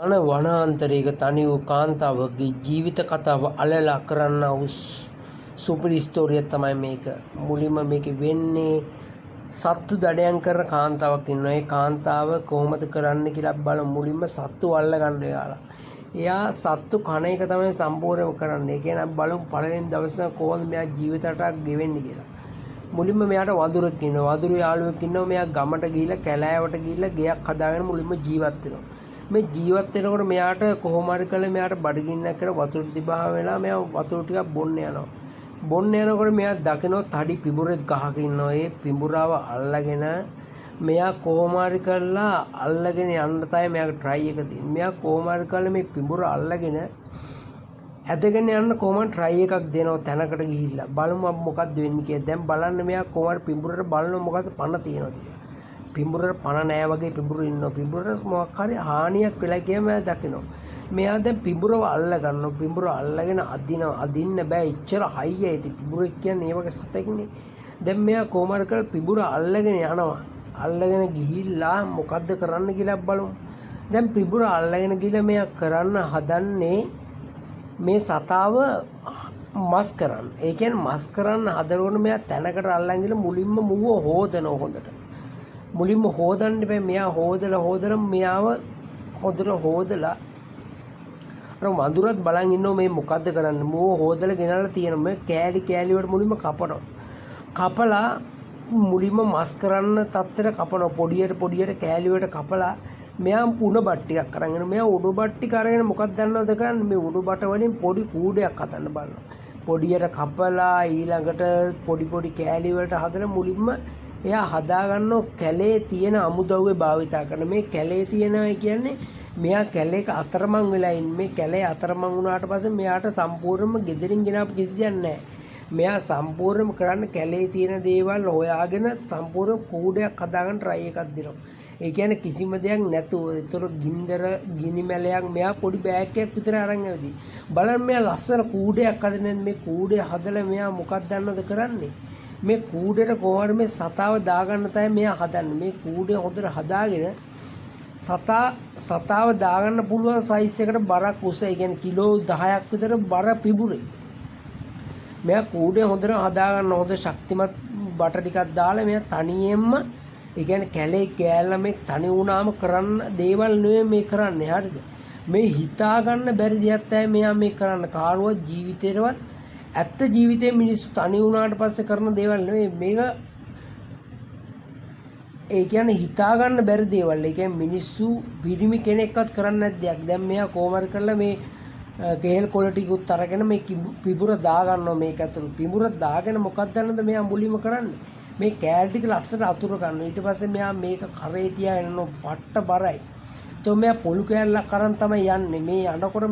ඝන වනාන්තරයක තනි වූ කාන්තාවකගේ ජීවිත කතාව අලලා කරන්නා වූ සුපිරි ස්ටෝරියක් තමයි මේක. මුලින්ම මේකේ වෙන්නේ සත්තු දඩයන් කරන කාන්තාවක් ඉන්නවා. ඒ කාන්තාව කොහොමද කරන්න කියලා බලමු. මුලින්ම සත්තු අල්ල ගන්න යාලා. එයා සත්තු කන එක තමයි සම්පූර්ණයෙන්ම කරන්නේ. ඒ කියන්නේ බලමු පළවෙනි දවසේ කොහොමද මෙයා ජීවිත රටාවක් ගෙවෙන්නේ කියලා. මුලින්ම මෙයාට වඳුරෙක් ඉන්නවා. වඳුරු යාළුවෙක් ඉන්නවා. මෙයා ගමට ගිහිල්ලා කැලෑවට ගිහිල්ලා ගෙයක් හදාගෙන මුලින්ම ජීවත් වෙනවා. මේ ජීවත් වෙනකොට මෙයාට කොහොම හරි කළා මෙයාට බඩගින්නක් කරලා වතුර තිබහම වෙලා මෙයා වතුර ටිකක් බොන්න යනවා. බොන්න යනකොට මෙයා දකිනවා තඩි පිඹුරෙක් ගහක ඉන්නවා. ඒ පිඹුරාව අල්ලගෙන මෙයා කොහොම හරි කරලා අල්ලගෙන යන්න තමයි මෙයාගේ try එක තියෙන්නේ. මෙයා කොහොම හරි කරලා මේ පිඹුර අල්ලගෙන ඇදගෙන යන්න කොහොම try එකක් දෙනවා තැනකට ගිහිල්ලා. බලමු මොකක්ද වෙන්නේ කියලා. දැන් බලන්න මෙයා කොහොම හරි පිඹුරට බලනවා මොකද්ද පණ තියෙනවද කියලා. පිඹුරට පණ නැහැ වගේ පිඹුරු ඉන්නවා. පිඹුරට මොකක් හරි හානියක් වෙලා කියලා මම දකිනවා. මෙයා දැන් පිඹුරව අල්ල ගන්නවා. පිඹුර අල්ලගෙන අදින්න බෑ. එච්චර හයිය ඇති. පිඹුරෙක් කියන්නේ ඒ වගේ සතෙක්නේ. දැන් මෙයා කොහොම හරි කරලා පිඹුර අල්ලගෙන යනවා. අල්ලගෙන ගිහිල්ලා මොකද්ද කරන්න කියලා බලමු. දැන් පිඹුර අල්ලගෙන ගිහලා මෙයා කරන්න හදන්නේ මේ සතාව මස් කරන්න. ඒ කියන්නේ මස් කරන්න හදනකොට මෙයා තැනකට අල්ලන් ගිහලා මුලින්ම මුව හොදනවා හොඳට. මුලින්ම හොදන්න බෑ. මෙයා හොදලා මෙයාව හොඳට හොදලා අර වඳුරත් බලන් ඉන්නව මේ මොකද්ද කරන්නේ. මුව හොදලා ගෙනල්ලා තියෙනවා. මේ කෑලි වලට මුලින්ම කපනවා. කපලා මුලින්ම මස් කරන්න තත්තර කපනවා. පොඩියට කෑලි වලට කපලා මෙයා උණු බත් ටිකක් අරගෙන මෙයා උණු බත් ටික අරගෙන මොකක්ද දන්නවද කරන්නේ. මේ උණු බට වලින් පොඩි කූඩයක් හදන්න බලනවා. පොඩියට කපලා ඊළඟට පොඩි කෑලි වලට හදලා මුලින්ම එයා හදාගන්නෝ කැලේ තියෙන අමුද්‍රව්‍ය භාවිතා කරන. මේ කැලේ තියෙනවා කියන්නේ මෙයා කැලේක අතරමං වෙලා ඉන්නේ. මේ කැලේ අතරමං වුණාට පස්සේ මෙයාට සම්පූර්ණයෙන්ම ගෙදරින් ගෙනාපු කිසි දෙයක් නැහැ. මෙයා සම්පූර්ණයෙන්ම කරන්න කැලේ තියෙන දේවල් හොයාගෙන සම්පූර්ණ කූඩයක් හදාගන්න try එකක් දෙනවා. ඒ කියන්නේ කිසිම දෙයක් නැතුව. ඒතර ගිනි මැලයක් මෙයා පොඩි බෑග් එකක් විතර අරන් ආවදී. බලන්න මෙයා ලස්සන කූඩයක් හදන්නේ. මේ කූඩේ හදලා මෙයා මොකක්ද දන්නවද කරන්නේ? මේ කූඩේට කොහොමද මේ සතාව දාගන්න තමයි මෙයා හදන්නේ. මේ කූඩේ හොඳට හදාගෙන සතාව දාගන්න පුළුවන් සයිස් එකට බරක් උස. ඒ කියන්නේ කිලෝ 10ක් විතර බර පිඹුරේ. මෙයා කූඩේ හොඳට හදාගන්න හොඳ ශක්තිමත් බට ටිකක් දාලා මෙයා තනියෙන්ම ඒ කියන්නේ කැලේ කෑල්ලා මේ තනි වුණාම කරන්න දේවල් නෙවෙයි මේ කරන්නේ. හරිද? මේ හිතා ගන්න බැරි දෙයක් තමයි මෙයා මේ කරන්න. කාරුවත් ජීවිතේටවත් ඇත්ත ජීවිතේ මිනිස්සු තනි වුණාට පස්සේ කරන දේවල් නෙවෙයි මේක. ඒ කියන්නේ හිතා ගන්න බැරි දේවල්. ඒ කියන්නේ මිනිස්සු පිරිමි කෙනෙක්වත් කරන්නේ නැති දෙයක්. දැන් මෙයා කොහොම හරි කරලා මේ කේල් කොළ ටිකුත් අරගෙන මේ පිඹුර දා ගන්නවා මේක ඇතුළේ. පිඹුර දාගෙන මොකක්ද දන්නද මෙයා මුලින්ම කරන්නේ? මේ කෑල් ටික ලස්සට අතුර ගන්නවා. ඊට පස්සේ මෙයා මේක කරේ තියාගෙන යනවා. පට්ට බරයි. તો මෙයා පොළු කෑල්ලක් අරන් තමයි යන්නේ. මේ යනකොට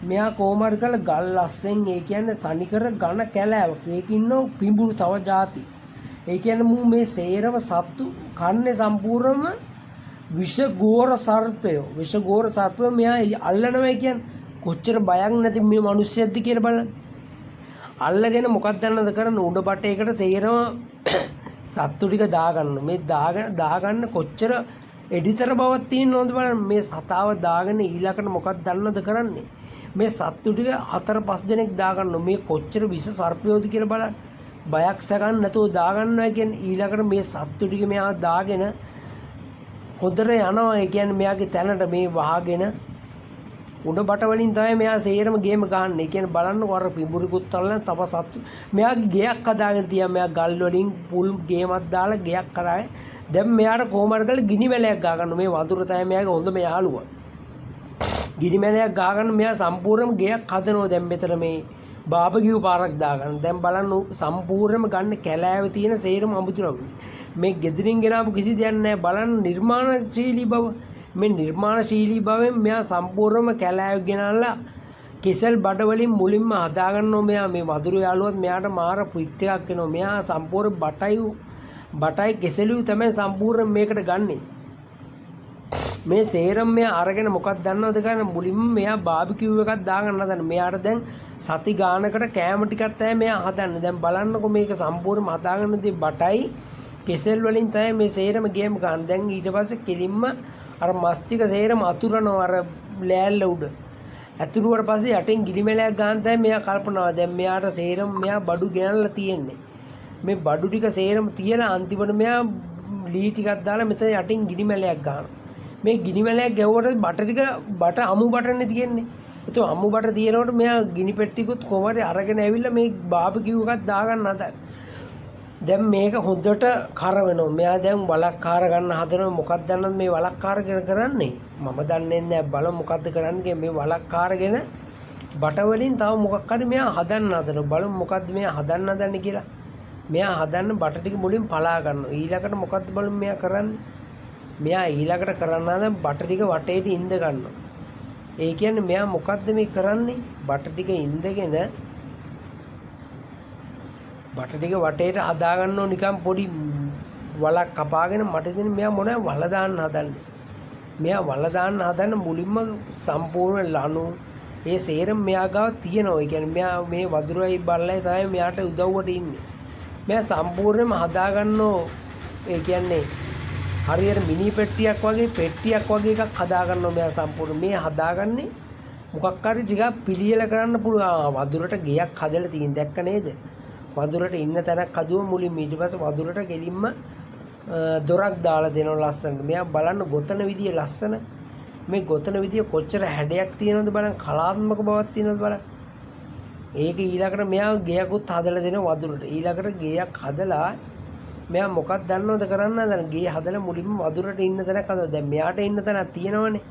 මෙයා කොහොම හරි කරලා ගල් ලස්සෙන් ඒ කියන්නේ තනිකර ඝන කැලෑවක්. ඒක ඉන්නව පිඹුරු තව જાති. ඒ කියන්නේ මේ සේරම සත්තු කන්නේ සම්පූර්ණම විෂගෝර සර්පයෝ මෙයා අල්ලනවා. කියන්නේ කොච්චර බයක් නැති මේ මිනිස්සුද්ද කියලා බලන්න. අල්ලගෙන මොකක්ද දන්නවද කරන්නේ? උඩ බටේකට සේරම සත්තු ටික දාගන්න. මේ දාගන්න කොච්චර එඩිතර බවක් තියෙනවද බලන්න. මේ සතාව දාගෙන ඊළඟට මොකක්ද දන්නවද කරන්නේ? මේ සත්තු ටික 4-5 දෙනෙක් දාගන්න. මේ කොච්චර විෂ සර්පයෝද කියලා බලන්න. බයක් සැකන් නැතුව දාගන්නවා කියන්නේ ඊළඟට මේ සත්තු ටික මෙයා දාගෙන හොඳට යනවා. ඒ කියන්නේ මෙයාගේ තැනට මේ වහගෙන උඩ බට වලින් තමයි මෙයා සේරම ගේම ගහන්නේ. ඒ කියන්නේ බලන්නකො අර පිඹුරිකුත් අල්ලන තව සත්තු. මෙයා ගෙයක් හදාගෙන තියා මෙයා ගල් වලින් පුල් ගේමක් දාලා ගෙයක් කරාගෙන දැන් මෙයාට කොහොම හරි කරලා ගිනි මැලයක් ගහගන්න. මේ වඳුර තමයි මෙයාගේ හොඳම යාළුවා. ගිනි මැලයක් ගහගන්න මෙයා සම්පූර්ණයෙන්ම ගෙයක් හදනවා. දැන් මෙතන මේ බාබකියු පාරක් දාගන්න. දැන් බලන්න සම්පූර්ණයෙන්ම ගන්න කැලෑවේ තියෙන සේරම අමුද්‍රව්‍ය. මේ ගෙදරින් ගෙනාවු කිසි දෙයක් නැහැ. බලන්න නිර්මාණශීලී බව. මේ නිර්මාණශීලී බවෙන් මෙයා සම්පූර්ණයෙන්ම කැලෑව ගෙනල්ලා කෙසල් බඩ වලින් මුලින්ම හදාගන්නවා. මෙයා මේ වඳුරු යාළුවත් මෙයාට මාර පිට් එකක් එනවා. මෙයා සම්පූර්ණ බටයි කෙසලියු තමයි සම්පූර්ණ මේකට ගන්නෙ. මේ සේරම මෙයා අරගෙන මොකක්ද දන්නවද කරන්නේ? මුලින්ම මෙයා බාබිකියු එකක් දාගන්න හදන. මෙයාට දැන් සති ගානකට කෑම ටිකක් තමයි මෙයා හදන්නේ. දැන් බලන්නකො මේක සම්පූර්ණයෙන්ම හදාගන්න දේ බටයි කෙසෙල් වලින් තමයි මේ සේරම ගේම් ගන්න. දැන් ඊට පස්සේ කෙලින්ම අර මස් ටික සේරම අතුරනවා අර ලෑල්ල උඩ. ඇතුරුවට පස්සේ යටින් ගිනිමැලයක් ගන්න තමයි මෙයා කල්පනාව. දැන් මෙයාට සේරම මෙයා බඩු ගෙනල්ලා තියෙන්නේ. මේ බඩු ටික සේරම තියලා අන්තිමට මෙයා ලී ටිකක් දාලා මෙතන යටින් ගිනිමැලයක් ගන්නවා. මේ ගිනිමැලයක් ගැවුවට බට අමු බටනේ තියෙන්නේ. ඒතකොට අමු බට තියෙනකොට මෙයා ගිනි පෙට්ටියකුත් කොහමද අරගෙන ඇවිල්ලා මේ බාබිකියු එකක් දාගන්න හදන. දැන් මේක හොඳට කර වෙනවා. මෙයා දැන් වලක් කාර ගන්න හදනවා. මොකක්ද දන්නවද මේ වලක් කාරගෙන කරන්නේ? මම දන්නේ නැහැ. බලමු මොකද්ද කරන්නේ මේ වලක් කාරගෙන බට වලින් තව මොකක් හරි මෙයා හදන්න හදනවා. බලමු මොකද්ද මෙයා හදන්න හදන්නේ කියලා. මෙයා හදන්න බට ටික මුලින් පලා ගන්නවා. ඊළඟට මොකද්ද බලමු මෙයා කරන්නේ? මෙයා ඊළඟට කරන්න හදන බට ටික වටේට ඉඳ ගන්නවා. ඒ කියන්නේ මෙයා මොකද්ද මේ කරන්නේ? බට ටික ඉඳගෙන බට ටික වටේට හදා ගන්නෝ නිකන් පොඩි වලක් කපාගෙන මට ඉතින් මෙයා මොනවා වල දාන්න හදන්නේ. මෙයා වල දාන්න හදන මුලින්ම සම්පූර්ණ ලණු ඒ සේරම මෙයා ගාව තියෙනවා. ඒ කියන්නේ මෙයා මේ වදුරයි බල්ලයි තමයි මෙයාට උදව්වට ඉන්නේ. මෙයා සම්පූර්ණයෙන්ම හදා ගන්නෝ ඒ කියන්නේ හරියට මිනි පෙට්ටියක් වගේ එකක් හදා ගන්නවා මෙයා සම්පූර්ණ. මේ හදාගන්නේ මොකක් හරි ටිකක් පිළියෙල කරන්න පුළුවන්. වදුරට ගෙයක් හදලා තියෙන දැක්ක නේද? වදුරට ඉන්න තැනක් හදුව මුලින්ම ඊට පස්සේ වදුරට ගෙලින්ම දොරක් දාලා දෙනවා ලස්සනට. මෙයා බලන්න ගොතන විදිය ලස්සන. මේ ගොතන විදිය කොච්චර හැඩයක් තියෙනවද බලන්න, කලාත්මක බවක් තියෙනවද බලන්න. ඒක ඊළඟට මෙයා ගෙයකුත් හදලා දෙනවා වදුරට. ඊළඟට ගෙයක් හදලා මෙයා මොකක්ද දන්නවද කරන්න හදන? ගේ හදලා මුලින්ම වදුරට ඉන්න තැනක් හදලා. දැන් මෙයාට ඉන්න තැනක් තියෙනවනේ.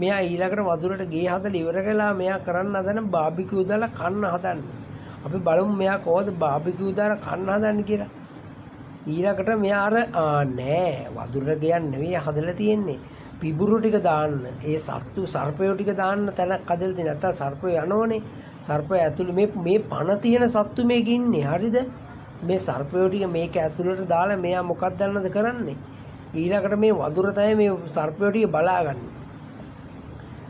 මෙයා ඊළඟට වදුරට ගේ හදලා ඉවර කළා. මෙයා කරන්න හදන බාබිකියු දාලා කන්න හදන්නේ. අපි බලමු මෙයා කොහොමද බාබිකියු දාලා කන්න හදන්නේ කියලා. ඊළඟට මෙයා අර නෑ වදුරට ගියන් නෙවෙයි හදලා තියෙන්නේ. පිබුරු ටික දාන්න. ඒ සර්පයෝ ටික දාන්න තැනක් හදලා තියෙන. නැත්තම් සර්පයෝ යනෝනේ. සර්පය ඇතුළේ මේ පණ තියෙන සත්තු මේක ඉන්නේ. හරිද? මේ සර්පයෝ ටික මේක ඇතුළට දාලා මෙයා මොකක්ද දන්නද කරන්නේ? ඊළඟට මේ වදුර තමයි මේ සර්පයෝ ටික බලාගන්නේ.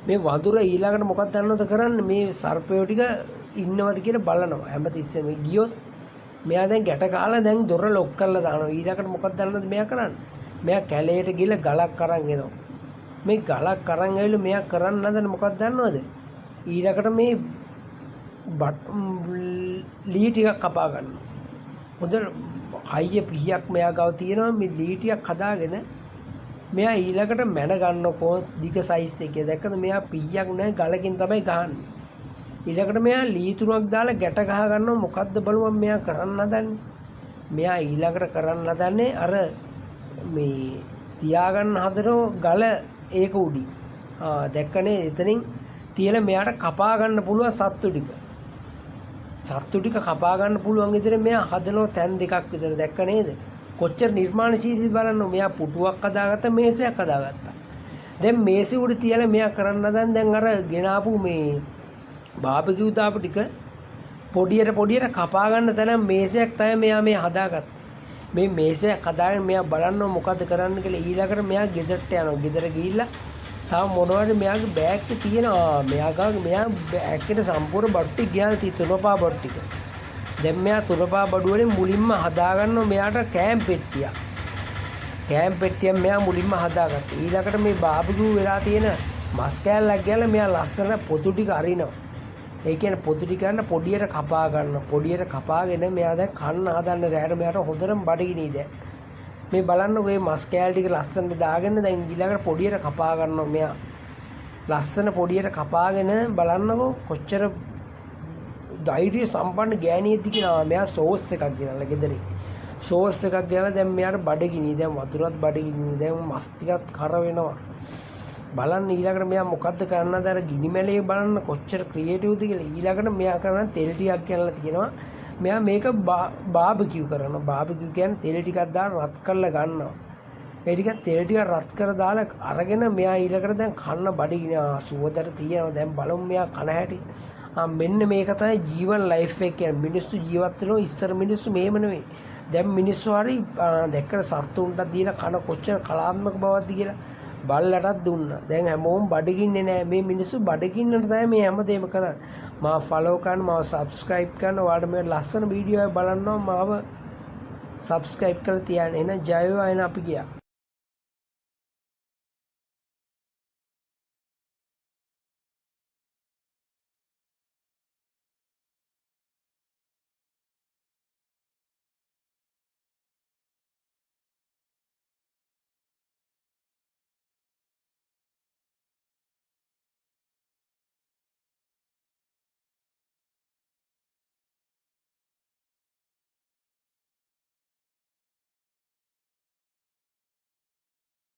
මේ වදුර ඊළඟට මොකක්ද දන්නවද කරන්නේ? මේ සර්පයෝ ටික ඉන්නවද කියලා බලනවා. හැමතිස්සෙම ගියොත් මෙයා දැන් ගැට ගහලා දැන් දොර ලොක් කරලා දානවා. ඊළඟට මොකක්ද දන්නවද මෙයා කරන්නේ? මෙයා කැලේට ගිහලා ගලක් අරන් එනවා. මේ ගලක් අරන් ඇවිල්ලා මෙයා කරන්න හදන මොකක්ද දන්නවද? ඊළඟට මේ ලී ටිකක් කපා ගන්නවා. හොඳ හයිය පිහියක් මෙයා ගාව තියෙනවා. මේ ලී ටිකක් හදාගෙන මෙයා ඊළඟට මැන ගන්නකො දිග සයිස් එකේ. දැක්කද? මෙයා පිහියක් නැහැ ගලකින් තමයි ගහන්නේ. ඊළඟට මෙයා ලී තුනක් දාලා ගැට ගහ ගන්නවා. මොකද්ද බලුවම් මෙයා කරන්න හදන්නේ? මෙයා ඊළඟට කරන්න හදන්නේ අර මේ තියාගන්න හදන ගල ඒක උඩි. දැක්කනේ? එතනින් තියලා මෙයාට කපා ගන්න පුළුවන් සත්තු ටික. සත්තු ටික කපා ගන්න පුළුවන් විදිහට මෙයා හදනවා තැන් දෙකක් විතර. දැක්ක නේද? කොච්චර නිර්මාණශීලීද බලන්න. මෙයා පුටුවක් හදාගත්තා, මේසයක් හදාගත්තා. දැන් මේසෙ උඩ තියලා මෙයා කරන්න හදන දැන් අර ගෙනාපු මේ බාබිකියු දාපු ටික පොඩියට කපා ගන්න තැන මේසයක් තමයි මෙයා මේ හදාගත්තේ. මේ මේසයක් හදාගෙන මෙයා බලන්න මොකද්ද කරන්න කියලා. ඊළඟට මෙයා ගෙදරට යනවා. ගෙදර ගිහිල්ලා තව මොනවද මෙයාගේ බෑග් එකේ තියෙනවා. මෙයා බෑග් එකට සම්පූර්ණ බඩු ටික ගියාන තුනපා බඩු ටික. දැන් මෙයා තුනපා බඩු වලින් මුලින්ම හදාගන්නවා මෙයාට කෑම් පෙට්ටියක්. කෑම් පෙට්ටියක් මෙයා මුලින්ම හදාගත්තා. ඊළඟට මේ බාබිකියු වෙලා තියෙන මස් කෑල්ලක් ගාලා මෙයා ලස්සන පොතු ටික අරිනවා. ඒ කියන්නේ පොතු ටික ගන්න පොඩියට කපා ගන්නවා. පොඩියට කපාගෙන මෙයා දැන් කන්න හදන්න රැහැට මෙයාට හොඳටම බඩගිනි දැන්. මේ බලන්නකො මේ මස් කෑල් ටික ලස්සනට දාගෙන දැන් ඊළඟට පොඩියට කපා ගන්නවා මෙයා. ලස්සන පොඩියට කපාගෙන බලන්නකො කොච්චර ධෛර්ය සම්පන්න ගෑණියෙක්ද කියලා. මෙයා සෝස් එකක් ගෙනල්ලා ගෙදරින්. සෝස් එකක් ගෙනල්ලා දැන් මෙයාට බඩගිනි. දැන් වතුරත් බඩගිනි. දැන් මස් ටිකත් කර වෙනවා. බලන්න ඊළඟට මෙයා මොකද්ද කරන්නද? අර ගිනි මැලේ බලන්න කොච්චර ක්‍රියේටිව්ද කියලා. ඊළඟට මෙයා කරන තෙල් ටිකක් ගෙනල්ලා තියෙනවා. මෙයා මේක බාබිකියු කරනවා. බාබිකියු කියන්නේ තෙල් ටිකක් දාලා රත් කරලා ගන්නවා. ඒ ටික තෙල් ටික රත් කර දාලා අරගෙන මෙයා ඊළඟට දැන් කන්න බඩගිනි. සුවදට තියෙනවා. දැන් බලමු මෙයා කන හැටි. මෙන්න මේක තමයි ජීවන ලයිෆ් එක කියන්නේ. මිනිස්සු ජීවත් වෙනවා. ඉස්සර මිනිස්සු මේම නෙවෙයි. දැන් මිනිස්සු හරි දැක්කද සත්තුන්ට දීලා කන කොච්චර කලාත්මක බවක්ද කියලා. බල්ලටත් දුන්නා. දැන් හැමෝම බඩගින්නේ නැහැ. මේ මිනිස්සු බඩගින්නට තමයි මේ හැමදේම කරන්නේ. මාව ෆලෝ කරන්න, මාව සබ්ස්ක්‍රයිබ් කරන්න. ඔයාලට මේ ලස්සන වීඩියෝ එක බලන්න මාව සබ්ස්ක්‍රයිබ් කරලා තියන්න. එහෙනම් ජය වේවා. එහෙනම් අපි ගියා.